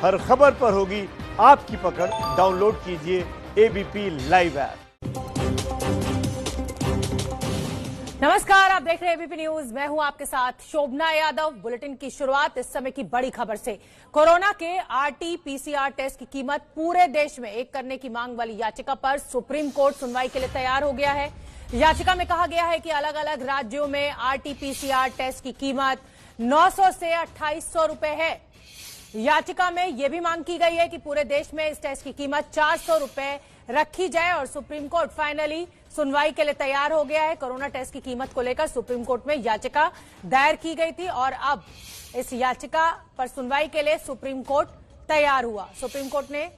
हर खबर पर होगी आपकी पकड़। डाउनलोड कीजिए एबीपी लाइव ऐप। नमस्कार, आप देख रहे हैं एबीपी न्यूज। मैं हूं आपके साथ शोभना यादव। बुलेटिन की शुरुआत इस समय की बड़ी खबर से। कोरोना के आरटी-पीसीआर टेस्ट की कीमत पूरे देश में एक करने की मांग वाली याचिका पर सुप्रीम कोर्ट सुनवाई के लिए तैयार हो गया है। याचिका में कहा गया है कि अलग अलग राज्यों में आरटी-पीसीआर टेस्ट की कीमत 900 से 2800 रुपए है। याचिका में यह भी मांग की गई है कि पूरे देश में इस टेस्ट की कीमत 400 रुपए रखी जाए और सुप्रीम कोर्ट फाइनली सुनवाई के लिए तैयार हो गया है। कोरोना टेस्ट की कीमत को लेकर सुप्रीम कोर्ट में याचिका दायर की गई थी और अब इस याचिका पर सुनवाई के लिए सुप्रीम कोर्ट तैयार हुआ। सुप्रीम कोर्ट ने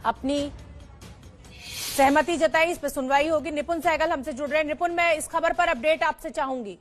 अपनी सहमति जताई, इस पर सुनवाई होगी। निपुण सहगल हमसे जुड़ रहे हैं। निपुण, मैं इस खबर पर अपडेट आपसे चाहूंगी।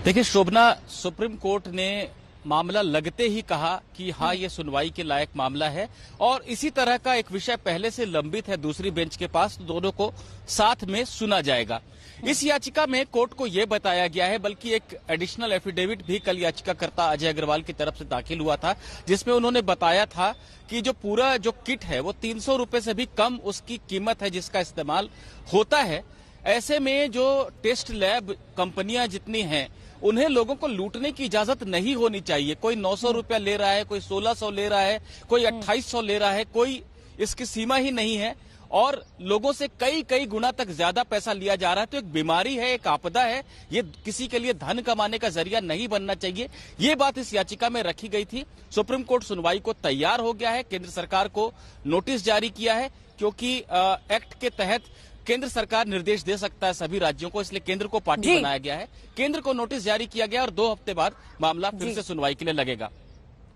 देखिए शोभना, सुप्रीम कोर्ट ने मामला लगते ही कहा कि हाँ, ये सुनवाई के लायक मामला है और इसी तरह का एक विषय पहले से लंबित है दूसरी बेंच के पास, तो दोनों को साथ में सुना जाएगा। इस याचिका में कोर्ट को यह बताया गया है, बल्कि एक एडिशनल एफिडेविट भी कल याचिकाकर्ता अजय अग्रवाल की तरफ से दाखिल हुआ था, जिसमें उन्होंने बताया था कि जो पूरा जो किट है वो 300 रुपए से भी कम उसकी कीमत है जिसका इस्तेमाल होता है। ऐसे में जो टेस्ट लैब कंपनियां जितनी हैं उन्हें लोगों को लूटने की इजाजत नहीं होनी चाहिए। कोई 900 रुपया ले रहा है, कोई 1600 ले रहा है, कोई 2800 ले रहा है, कोई इसकी सीमा ही नहीं है और लोगों से कई गुना तक ज्यादा पैसा लिया जा रहा है। तो एक बीमारी है, एक आपदा है, ये किसी के लिए धन कमाने का जरिया नहीं बनना चाहिए। ये बात इस याचिका में रखी गई थी। सुप्रीम कोर्ट सुनवाई को तैयार हो गया है। केंद्र सरकार को नोटिस जारी किया है क्योंकि एक्ट के तहत केंद्र सरकार निर्देश दे सकता है सभी राज्यों को, इसलिए केंद्र को पार्टी बनाया गया है। केंद्र को नोटिस जारी किया गया और 2 हफ्ते बाद मामला फिर से सुनवाई के लिए लगेगा।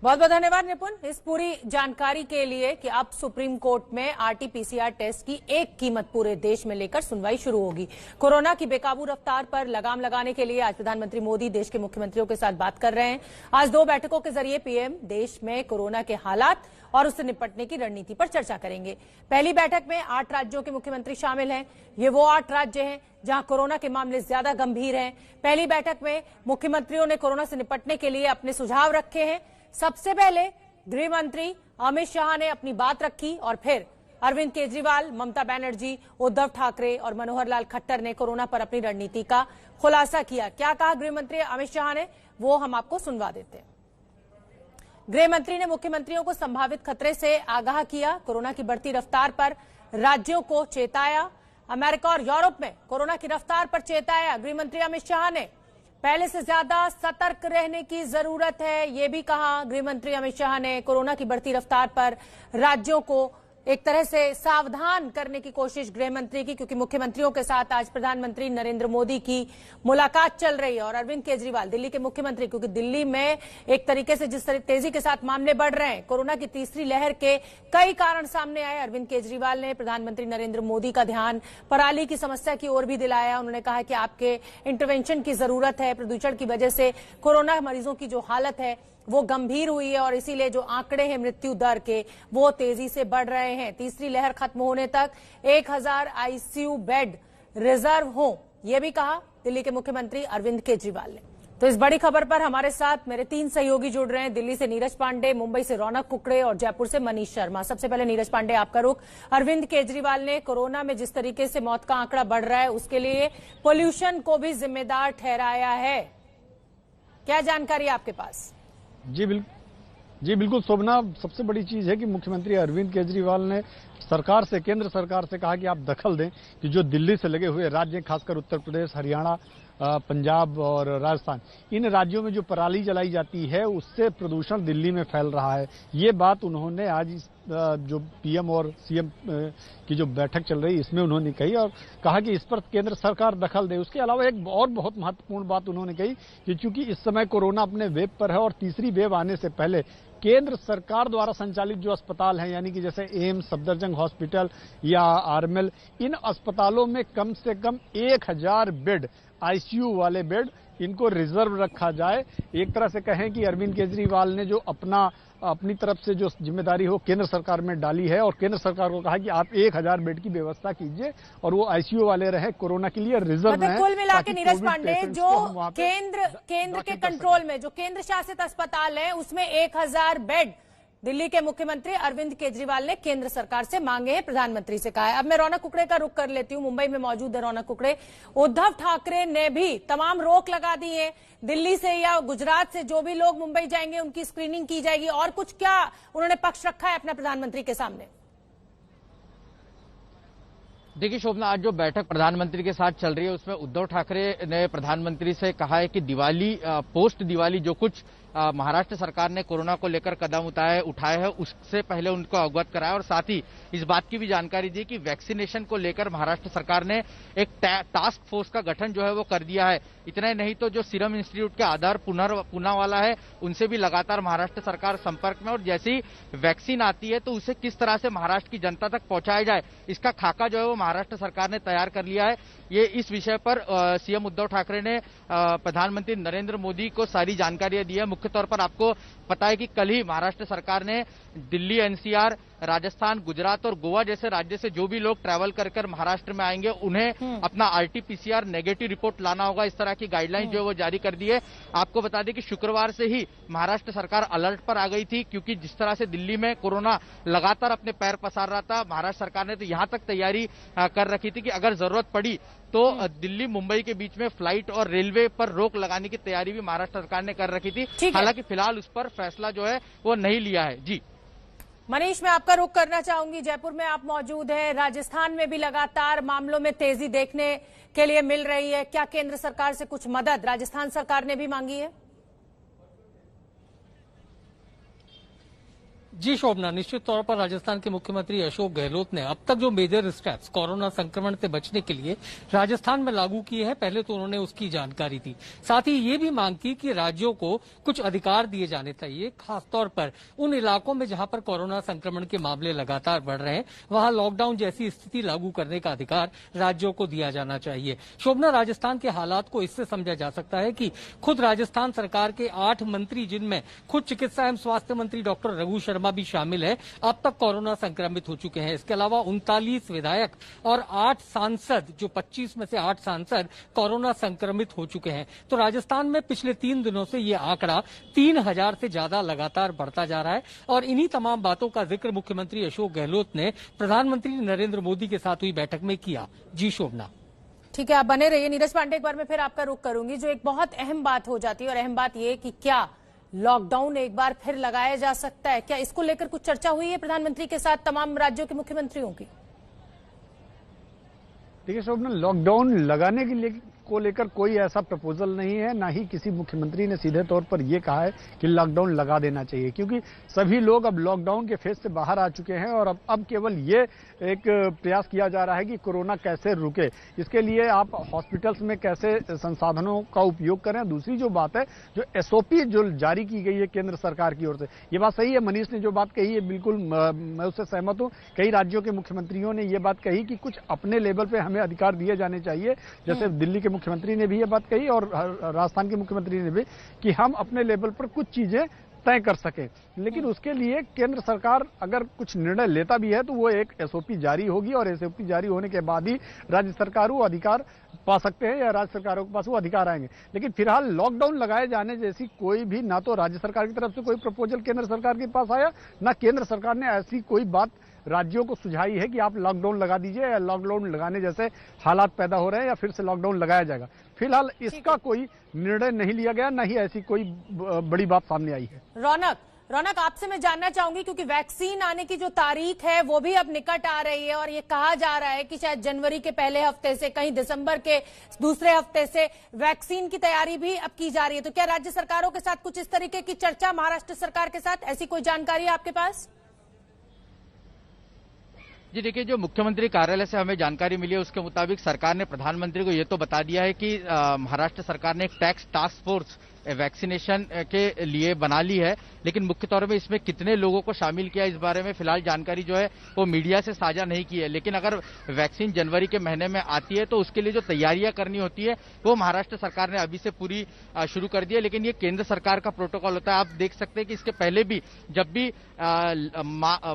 बहुत बहुत धन्यवाद निपुण इस पूरी जानकारी के लिए कि अब सुप्रीम कोर्ट में आरटी-पीसीआर टेस्ट की एक कीमत पूरे देश में लेकर सुनवाई शुरू होगी। कोरोना की बेकाबू रफ्तार पर लगाम लगाने के लिए आज प्रधानमंत्री मोदी देश के मुख्यमंत्रियों के साथ बात कर रहे हैं। आज 2 बैठकों के जरिए पीएम देश में कोरोना के हालात और उससे निपटने की रणनीति पर चर्चा करेंगे। पहली बैठक में 8 राज्यों के मुख्यमंत्री शामिल हैं। ये वो 8 राज्य हैं जहां कोरोना के मामले ज्यादा गंभीर हैं। पहली बैठक में मुख्यमंत्रियों ने कोरोना से निपटने के लिए अपने सुझाव रखे हैं। सबसे पहले गृह मंत्री अमित शाह ने अपनी बात रखी और फिर अरविंद केजरीवाल, ममता बनर्जी, उद्धव ठाकरे और मनोहर लाल खट्टर ने कोरोना पर अपनी रणनीति का खुलासा किया। क्या कहा गृह मंत्री अमित शाह ने, वो हम आपको सुनवा देते हैं। गृह मंत्री ने मुख्यमंत्रियों को संभावित खतरे से आगाह किया, कोरोना की बढ़ती रफ्तार पर राज्यों को चेताया। अमेरिका और यूरोप में कोरोना की रफ्तार पर चेताया गृह मंत्री अमित शाह ने। पहले से ज्यादा सतर्क रहने की जरूरत है, ये भी कहा गृह मंत्री अमित शाह ने। कोरोना की बढ़ती रफ्तार पर राज्यों को एक तरह से सावधान करने की कोशिश गृह मंत्री की, क्योंकि मुख्यमंत्रियों के साथ आज प्रधानमंत्री नरेंद्र मोदी की मुलाकात चल रही है और अरविंद केजरीवाल दिल्ली के मुख्यमंत्री, क्योंकि दिल्ली में एक तरीके से जिस तरह तेजी के साथ मामले बढ़ रहे हैं, कोरोना की तीसरी लहर के कई कारण सामने आए। अरविंद केजरीवाल ने प्रधानमंत्री नरेंद्र मोदी का ध्यान पराली की समस्या की ओर भी दिलाया। उन्होंने कहा कि आपके इंटरवेंशन की जरूरत है, प्रदूषण की वजह से कोरोना मरीजों की जो हालत है वो गंभीर हुई है और इसीलिए जो आंकड़े हैं मृत्यु दर के वो तेजी से बढ़ रहे हैं। तीसरी लहर खत्म होने तक 1000 आईसीयू बेड रिजर्व हो, यह भी कहा दिल्ली के मुख्यमंत्री अरविंद केजरीवाल ने। तो इस बड़ी खबर पर हमारे साथ मेरे 3 सहयोगी जुड़ रहे हैं। दिल्ली से नीरज पांडे, मुंबई से रौनक कुकड़े और जयपुर से मनीष शर्मा। सबसे पहले नीरज पांडे, आपका रुख। अरविंद केजरीवाल ने कोरोना में जिस तरीके से मौत का आंकड़ा बढ़ रहा है उसके लिए पोल्यूशन को भी जिम्मेदार ठहराया है, क्या जानकारी आपके पास? जी बिल्कुल शोभना, सबसे बड़ी चीज है कि मुख्यमंत्री अरविंद केजरीवाल ने सरकार से, केंद्र सरकार से कहा कि आप दखल दें कि जो दिल्ली से लगे हुए राज्य, खासकर उत्तर प्रदेश, हरियाणा, पंजाब और राजस्थान, इन राज्यों में जो पराली जलाई जाती है उससे प्रदूषण दिल्ली में फैल रहा है। ये बात उन्होंने आज जो पीएम और सीएम की जो बैठक चल रही है इसमें उन्होंने कही और कहा कि इस पर केंद्र सरकार दखल दे। उसके अलावा एक और बहुत महत्वपूर्ण बात उन्होंने कही कि चूंकि इस समय कोरोना अपने वेब पर है और तीसरी वेव आने से पहले केंद्र सरकार द्वारा संचालित जो अस्पताल हैं, यानी कि जैसे एम्स, सफदरजंग हॉस्पिटल या आरएमएल, इन अस्पतालों में कम से कम 1000 बेड, आईसीयू वाले बेड, इनको रिजर्व रखा जाए। एक तरह से कहें कि अरविंद केजरीवाल ने जो अपना अपनी तरफ से जो जिम्मेदारी हो केंद्र सरकार में डाली है और केंद्र सरकार को कहा कि आप 1000 बेड की व्यवस्था कीजिए और वो आईसीयू वाले रहे, कोरोना के लिए रिजर्व मतलब में। कुल मिला के नीरज पांडे, जो केंद्र के कंट्रोल में जो केंद्र शासित अस्पताल है उसमें 1000 बेड दिल्ली के मुख्यमंत्री अरविंद केजरीवाल ने केंद्र सरकार से मांगे हैं, प्रधानमंत्री से कहा है। अब मैं रौनक कुकड़े का रुख कर लेती हूं, मुंबई में मौजूद है रौनक कुकड़े। उद्धव ठाकरे ने भी तमाम रोक लगा दी है, दिल्ली से या गुजरात से जो भी लोग मुंबई जाएंगे उनकी स्क्रीनिंग की जाएगी, और कुछ क्या उन्होंने पक्ष रखा है अपना प्रधानमंत्री के सामने? देखिए शोभना, आज जो बैठक प्रधानमंत्री के साथ चल रही है उसमें उद्धव ठाकरे ने प्रधानमंत्री से कहा है कि दिवाली पोस्ट दिवाली जो कुछ महाराष्ट्र सरकार ने कोरोना को लेकर कदम उठाए हैं उससे पहले उनको अवगत कराया, और साथ ही इस बात की भी जानकारी दी कि वैक्सीनेशन को लेकर महाराष्ट्र सरकार ने एक टास्क फोर्स का गठन जो है वो कर दिया है। इतना ही नहीं तो जो सीरम इंस्टीट्यूट के आधार पूना वाला है उनसे भी लगातार महाराष्ट्र सरकार संपर्क में, और जैसे ही वैक्सीन आती है तो उसे किस तरह से महाराष्ट्र की जनता तक पहुंचाया जाए इसका खाका जो है वो महाराष्ट्र सरकार ने तैयार कर लिया है। ये इस विषय पर सीएम उद्धव ठाकरे ने प्रधानमंत्री नरेंद्र मोदी को सारी जानकारियां दी है। मुख्य तौर पर आपको पता है कि कल ही महाराष्ट्र सरकार ने दिल्ली, एनसीआर, राजस्थान, गुजरात और गोवा जैसे राज्य से जो भी लोग ट्रैवल कर महाराष्ट्र में आएंगे उन्हें अपना आरटीपीसीआर नेगेटिव रिपोर्ट लाना होगा, इस तरह की गाइडलाइन जो है वो जारी कर दी है। आपको बता दें कि शुक्रवार से ही महाराष्ट्र सरकार अलर्ट पर आ गई थी, क्योंकि जिस तरह से दिल्ली में कोरोना लगातार अपने पैर पसार रहा था, महाराष्ट्र सरकार ने तो यहां तक तैयारी कर रखी थी कि अगर जरूरत पड़ी तो दिल्ली मुंबई के बीच में फ्लाइट और रेलवे पर रोक लगाने की तैयारी भी महाराष्ट्र सरकार ने कर रखी थी। हालांकि फिलहाल उस पर फैसला जो है वो नहीं लिया है। जी मनीष, मैं आपका रुख करना चाहूंगी, जयपुर में आप मौजूद हैं, राजस्थान में भी लगातार मामलों में तेजी देखने के लिए मिल रही है, क्या केंद्र सरकार से कुछ मदद राजस्थान सरकार ने भी मांगी है? जी शोभना, निश्चित तौर पर राजस्थान के मुख्यमंत्री अशोक गहलोत ने अब तक जो मेजर स्टेप्स कोरोना संक्रमण से बचने के लिए राजस्थान में लागू किए हैं, पहले तो उन्होंने उसकी जानकारी दी। साथ ही ये भी मांग की कि राज्यों को कुछ अधिकार दिए जाने चाहिए, खासतौर पर उन इलाकों में जहां पर कोरोना संक्रमण के मामले लगातार बढ़ रहे हैं, वहां लॉकडाउन जैसी स्थिति लागू करने का अधिकार राज्यों को दिया जाना चाहिए। शोभना, राजस्थान के हालात को इससे समझा जा सकता है कि खुद राजस्थान सरकार के 8 मंत्री, जिनमें खुद चिकित्सा एवं स्वास्थ्य मंत्री डॉक्टर रघु शर्मा भी शामिल है, अब तक कोरोना संक्रमित हो चुके हैं। इसके अलावा 39 विधायक और 8 सांसद, जो 25 में से 8 सांसद कोरोना संक्रमित हो चुके हैं। तो राजस्थान में पिछले 3 दिनों से ये आंकड़ा 3000 से ज्यादा लगातार बढ़ता जा रहा है, और इन्हीं तमाम बातों का जिक्र मुख्यमंत्री अशोक गहलोत ने प्रधानमंत्री नरेंद्र मोदी के साथ हुई बैठक में किया। जी शोभना। ठीक है, आप बने रहिए। नीरज पांडे, एक बार मैं फिर आपका रुख करूंगी। जो एक बहुत अहम बात हो जाती है, और अहम बात यह कि क्या लॉकडाउन एक बार फिर लगाया जा सकता है, क्या इसको लेकर कुछ चर्चा हुई है प्रधानमंत्री के साथ तमाम राज्यों के मुख्यमंत्रियों की? देखिए शोभना, लॉकडाउन लगाने के लिए को लेकर कोई ऐसा प्रपोजल नहीं है, ना ही किसी मुख्यमंत्री ने सीधे तौर पर यह कहा है कि लॉकडाउन लगा देना चाहिए, क्योंकि सभी लोग अब लॉकडाउन के फेज से बाहर आ चुके हैं और अब केवल ये एक प्रयास किया जा रहा है कि कोरोना कैसे रुके। इसके लिए आप हॉस्पिटल्स में कैसे संसाधनों का उपयोग करें। दूसरी जो बात है, जो एसओपी जो जारी की गई है केंद्र सरकार की ओर से, ये बात सही है। मनीष ने जो बात कही है बिल्कुल मैं उससे सहमत हूं। कई राज्यों के मुख्यमंत्रियों ने ये बात कही कि कुछ अपने लेवल पे हमें अधिकार दिए जाने चाहिए, जैसे दिल्ली के मुख्यमंत्री ने भी ये बात कही और राजस्थान के मुख्यमंत्री ने भी, कि हम अपने लेवल पर कुछ चीजें तय कर सके। लेकिन उसके लिए केंद्र सरकार अगर कुछ निर्णय लेता भी है तो वो एक एसओपी जारी होगी, और एसओपी जारी होने के बाद ही राज्य सरकार वो अधिकार पा सकते हैं या राज्य सरकारों के पास वो अधिकार आएंगे। लेकिन फिलहाल लॉकडाउन लगाए जाने जैसी कोई भी, ना तो राज्य सरकार की तरफ से कोई प्रपोजल केंद्र सरकार के पास आया, ना केंद्र सरकार ने ऐसी कोई बात राज्यों को सुझाई है कि आप लॉकडाउन लगा दीजिए, या लॉकडाउन लगाने जैसे हालात पैदा हो रहे हैं या फिर से लॉकडाउन लगाया जाएगा। फिलहाल इसका कोई निर्णय नहीं लिया गया, न ही ऐसी कोई बड़ी बात सामने आई है। रौनक, आपसे मैं जानना चाहूंगी, क्योंकि वैक्सीन आने की जो तारीख है वो भी अब निकट आ रही है, और ये कहा जा रहा है कि शायद जनवरी के पहले हफ्ते से, कहीं दिसंबर के दूसरे हफ्ते से वैक्सीन की तैयारी भी अब की जा रही है। तो क्या राज्य सरकारों के साथ कुछ इस तरीके की चर्चा महाराष्ट्र सरकार के साथ, ऐसी कोई जानकारी है आपके पास? जी देखिए, जो मुख्यमंत्री कार्यालय से हमें जानकारी मिली है उसके मुताबिक सरकार ने प्रधानमंत्री को ये तो बता दिया है कि महाराष्ट्र सरकार ने एक टास्क फोर्स वैक्सीनेशन के लिए बना ली है, लेकिन मुख्य तौर पे इसमें कितने लोगों को शामिल किया इस बारे में फिलहाल जानकारी जो है वो मीडिया से साझा नहीं की है। लेकिन अगर वैक्सीन जनवरी के महीने में आती है तो उसके लिए जो तैयारियां करनी होती है वो महाराष्ट्र सरकार ने अभी से पूरी शुरू कर दी है। लेकिन ये केंद्र सरकार का प्रोटोकॉल होता है। आप देख सकते हैं कि इसके पहले भी जब भी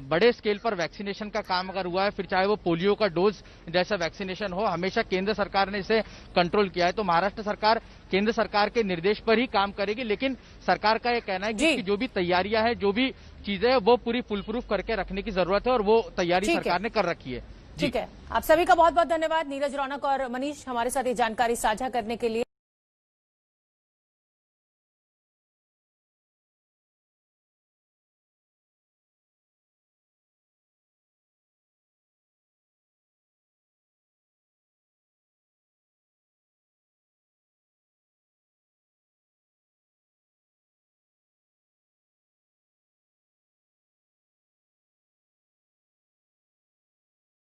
बड़े स्केल पर वैक्सीनेशन का काम अगर हुआ है, फिर चाहे वो पोलियो का डोज जैसा वैक्सीनेशन हो, हमेशा केंद्र सरकार ने इसे कंट्रोल किया है। तो महाराष्ट्र सरकार केंद्र सरकार के निर्देश पर ही काम करेगी, लेकिन सरकार का यह कहना है कि जो भी तैयारियां हैं, जो भी चीजें वो पूरी फुल प्रूफ करके रखने की जरूरत है और वो तैयारी सरकार ने कर रखी है। ठीक है, आप सभी का बहुत बहुत धन्यवाद। नीरज रौनक और मनीष हमारे साथ ये जानकारी साझा करने के लिए।